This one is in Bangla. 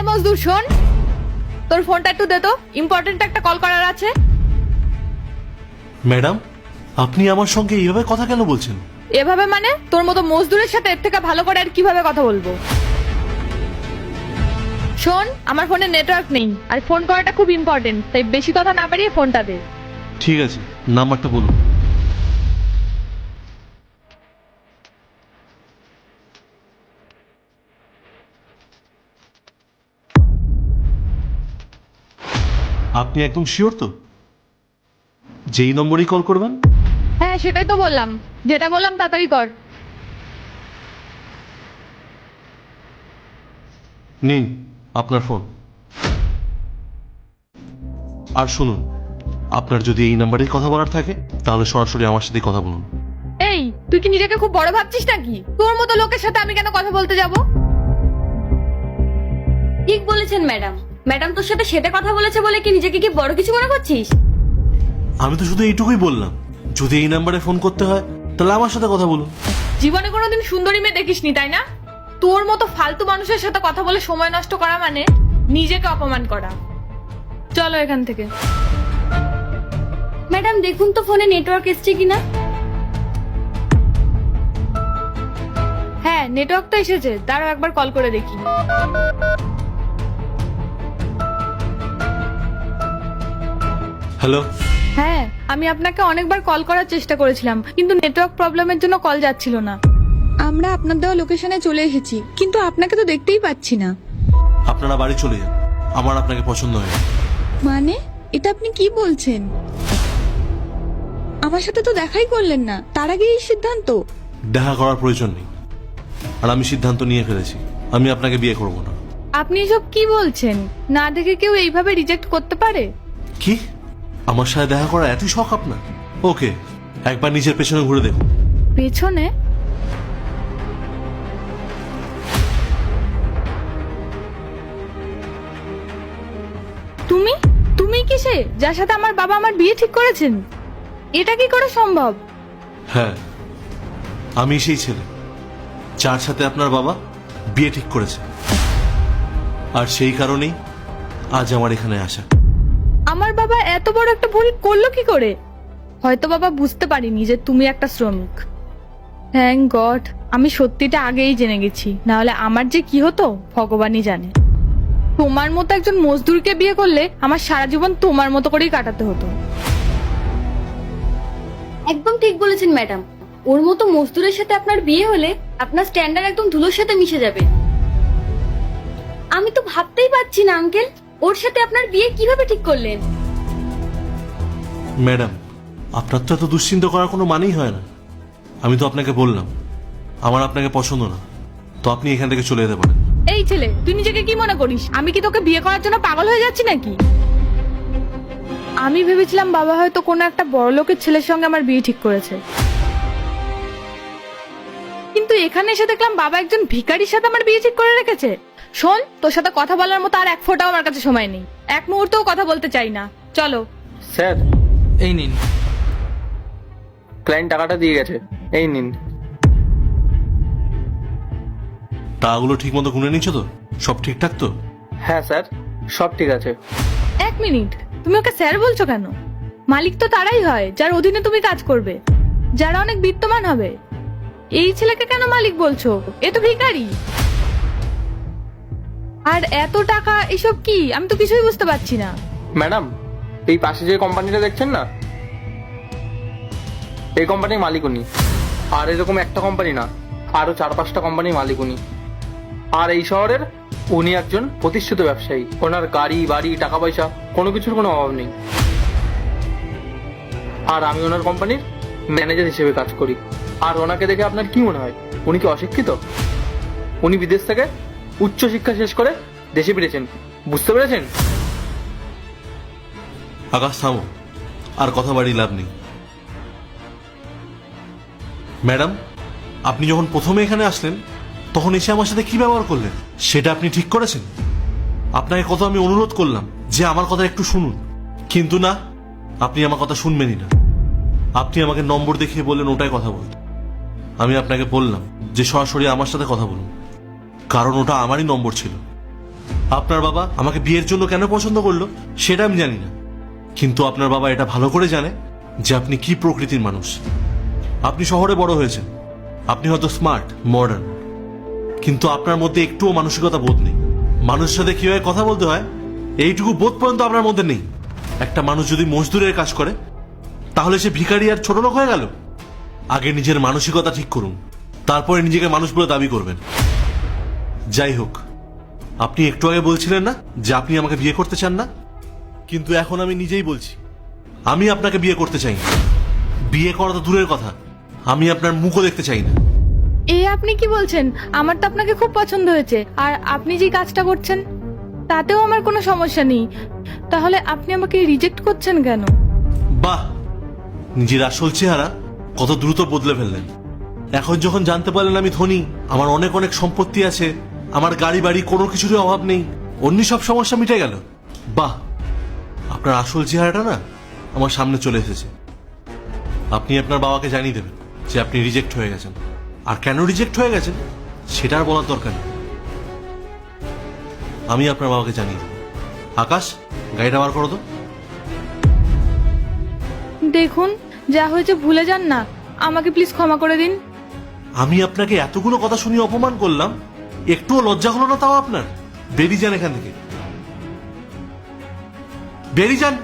মজদুর শোন, তোর ফোনটা একটু দে তো, ইম্পর্টেন্ট একটা কল করার আছে। ম্যাডাম, আপনি আমার সঙ্গে এইভাবে কথা কেন বলছেন? এভাবে মানে তোর মতো মজদুরের সাথে এর থেকে ভালো করে আর কিভাবে কথা বলবো? শোন, আমার ফোনে নেটওয়ার্ক নেই আর ফোন করাটা খুব ইম্পর্টেন্ট, তাই বেশি কথা না বাড়িয়ে ফোনটা দে। ঠিক আছে, নাম্বারটা বলুন। আপনি একদম শিওর তো যেই নম্বরেই কল করবেন? হ্যাঁ সেটাই তো বললাম, যেটা বললাম তাড়াতাড়ি কর। নিন আপনার ফোন। আর শুনুন, আপনার যদি এই নাম্বারেই কথা বলার থাকে তাহলে সরাসরি আমার সাথে কথা বলুন। এই তুই কি নিজেকে খুব বড় ভাবছিস নাকি? তোর মতো লোকের সাথে আমি কেন কথা বলতে যাব? ঠিক বলেছেন ম্যাডাম। ম্যাডাম তোর সাথে সেটা কথা বলেছে বলে কি নিজেকে কি বড় কিছু মনে করছিস? আমি তো শুধু এইটুকুই বললাম, যদি এই নাম্বারে ফোন করতে হয় তাহলে আমার সাথে কথা বলুন। জীবনে কোনোদিন সুন্দরী মেয়ে দেখিসনি তাই না? তোর মতো ফালতু মানুষের সাথে কথা বলে সময় নষ্ট করা মানে নিজেকে অপমান করা। চলো এখান থেকে। ম্যাডাম দেখুন তো ফোনে নেটওয়ার্ক এসছে কিনা। হ্যাঁ নেটওয়ার্ক তো এসেছে, দাঁড়াও একবার কল করে দেখি। হ্যালো। হ্যাঁ আমি আপনাকে অনেকবার কল করার চেষ্টা করেছিলাম, কিন্তু নেটওয়ার্ক প্রবলেমের জন্য কল যাচ্ছিল না। আমরা আপনার দেওয়া লোকেশনে চলে এসেছি, কিন্তু আপনাকে তো দেখতেই পাচ্ছি না। আপনারা বাড়ি চলে যান, আমার আপনাকে পছন্দ হয়নি। মানে এটা আপনি কি বলছেন? আমার সাথে তো দেখাই করলেন না, তার আগে এই সিদ্ধান্ত? দেখা করার প্রয়োজন নেই, আর আমি সিদ্ধান্ত নিয়ে ফেলেছি, আমি আপনাকে বিয়ে করব না। আপনি এসব কি বলছেন? না দেখে কেউ এইভাবে রিজেক্ট করতে পারে? কি? আমার সাথে দেখা করা এতই শখ আপনার? ওকে, একবার নিজের পেছনে ঘুরে দেখুন। পেছনে? তুমি তুমি কি সে যার সাথে আমার বাবা আমার বিয়ে ঠিক করেছেন? এটা কি করে সম্ভব? হ্যাঁ, আমি সেই ছেলে যার সাথে আপনার বাবা বিয়ে ঠিক করেছে, আর সেই কারণেই আজ আমার এখানে আসা। আমার বাবা এত বড় একটা ভুল করলো কি করে? হয়তো বাবা বুঝতে পারিনি যে তুমি একটা শ্রমিক। থ্যাংক গড আমি সত্যিটা আগেই জেনে গেছি, না হলে আমার যে কি হতো ভগবানই জানে। তোমার মতো একজন মজদুরকে বিয়ে করলে আমার সারা জীবন তোমার মতো করেই কাটাতে হতো। একদম ঠিক বলেছেন ম্যাডাম। ওর মতো মজদুরের সাথে আপনার বিয়ে হলে আপনার স্ট্যান্ডার্ড একদম ধুলোর সাথে মিশে যাবে। আমি তো ভাবতেই পারছি না আঙ্কেল, ওর সাথে আপনার বিয়ে কিভাবে ঠিক করলেন? ম্যাডাম, আপনার তো এত দুশ্চিন্তা করার কোনো মানেই হয় না। আমি তো আপনাকে বললাম আমার আপনাকে পছন্দ না, তো আপনি এখান থেকে চলে যেতে পারেন। এই ছেলে তুই নিজেকে কি মনে করিস? আমি কি তোকে বিয়ে করার জন্য পাগল হয়ে যাচ্ছি নাকি? আমি ভেবেছিলাম বাবা হয়তো কোনো একটা বড় লোকের ছেলের সঙ্গে আমার বিয়ে ঠিক করেছে, কিন্তু এখানে এসে দেখলাম বাবা একজন ভিখারির সাথে আমার বিয়ে ঠিক করে রেখেছে। শোন, তোর সাথে কথা বলার মতো আর এক ফোঁটাও আমার কাছে সময় নেই, এক মুহূর্তও কথা বলতে চাই না। চলো। স্যার এই নিন, ক্লায়েন্ট টাকাটা দিয়ে গেছে, এই নিন। টাকাগুলো ঠিক মতো গুনে নিচ্ছ তো? সব ঠিকঠাক তো? হ্যাঁ স্যার, সব ঠিক আছে। এক মিনিট, তুমি ওকে স্যার বলছো কেন? মালিক তো তারাই হয় যার অধীনে তুমি কাজ করবে, যারা অনেক বিত্তমান হবে। এই ছেলেকে কেন মালিক বলছো? এ তো ভিখারি। আর এত টাকা এসব কি? আমি তো কিছুই বুঝতে পারছি না। ম্যাডাম, এই পাশে যে কোম্পানিটা দেখছেন না, এই কোম্পানির মালিক উনি। আর এরকম একটা কোম্পানি না, আরো 4-5টা কোম্পানির মালিক উনি। আর এই শহরের উনি একজন প্রতিষ্ঠিত ব্যবসায়ী। ওনার গাড়ি বাড়ি টাকা পয়সা কোনো কিছুর কোনো অভাব নেই। আর আমি ওনার কোম্পানির ম্যানেজার হিসেবে কাজ করি। আর ওনাকে দেখে আপনার কি মনে হয় উনি কি অশিক্ষিত? উনি বিদেশ থেকে উচ্চ শিক্ষা শেষ করে দেশে ফিরেছেন, বুঝতে পেরেছেন? আকাশ থামো, আর কথা বাড়ি লাভ নেই। ম্যাডাম, আপনি যখন প্রথমে এখানে আসলেন তখন এসে আমার সাথে কি ব্যবহার করলেন সেটা আপনি ঠিক করেছেন? আপনাকে কত আমি অনুরোধ করলাম যে আমার কথা একটু শুনুন, কিন্তু না, আপনি আমার কথা শুনবেনই না। আপনি আমাকে নম্বর দেখিয়ে বললেন ওটাই কথা বলতে। আমি আপনাকে বললাম যে সরাসরি আমার সাথে কথা বলুন, কারণ ওটা আমারই নম্বর ছিল। আপনার বাবা আমাকে বিয়ের জন্য কেন পছন্দ করলো সেটা আমি জানি না, কিন্তু আপনার বাবা এটা ভালো করে জানে যে আপনি কি প্রকৃতির মানুষ। আপনি শহরে বড় হয়েছেন, আপনি হয়তো স্মার্ট মডার্ন, কিন্তু আপনার মধ্যে একটুও মানসিকতা বোধ নেই। মানুষের সাথে কিভাবে কথা বলতে হয় এইটুকু বোধ পর্যন্ত আপনার মধ্যে নেই। একটা মানুষ যদি মজদুরের কাজ করে তাহলে সে ভিখারি আর ছোট লোক হয়ে গেল? আগে নিজের মানসিকতা ঠিক করুন, তারপরে নিজেকে মানুষ বলে দাবি করবেন। যাই হোক, আপনি একটু আগে বলছিলেন না যে আপনি আমাকে বিয়ে করতে চান না, কিন্তু এখন আমি নিজেই বলছি আমি আপনাকে বিয়ে করতে চাই না। বিয়ে করা তো দূরের কথা, আমি আপনার মুখও দেখতে চাই না। এ আপনি কি বলছেন? আমার তো আপনাকে খুব পছন্দ হয়েছে, আর আপনি যে কাজটা করছেন তাতেও আমার কোনো সমস্যা নেই। তাহলে আপনি আমাকে রিজেক্ট করছেন কেন? বাহ, নিজের আসল চেহারা কত দ্রুত বদলে ফেললেন। এখন যখন জানতে পারলেন আমি ধনী, আমার অনেক অনেক সম্পত্তি আছে, আমার গাড়ি বাড়ি কোনো কিছুরই অভাব নেই, অন্য সব সমস্যা মিটে গেল। বাহ, আপনার আসল চেহারাটা না আমার সামনে চলে এসেছে। আপনি আপনার বাবাকে জানিয়ে দেবেন যে আপনি রিজেক্ট হয়ে গেছেন, আর কেন রিজেক্ট হয়ে গেছেন সেটা আর বলার দরকার নেই। আমি আপনার বাবাকে জানিয়ে দেব। আকাশ, গাড়িটা বার করো তো। দেখুন, যা হয়েছে ভুলে যান না, আমাকে প্লিজ ক্ষমা করে দিন। আমি আপনাকে এতগুলো কথা শুনিয়ে অপমান করলাম, একটুও লজ্জা হলো না তাও আপনার? বেরিয়ে যান এখান থেকে, বেরিয়ে যান।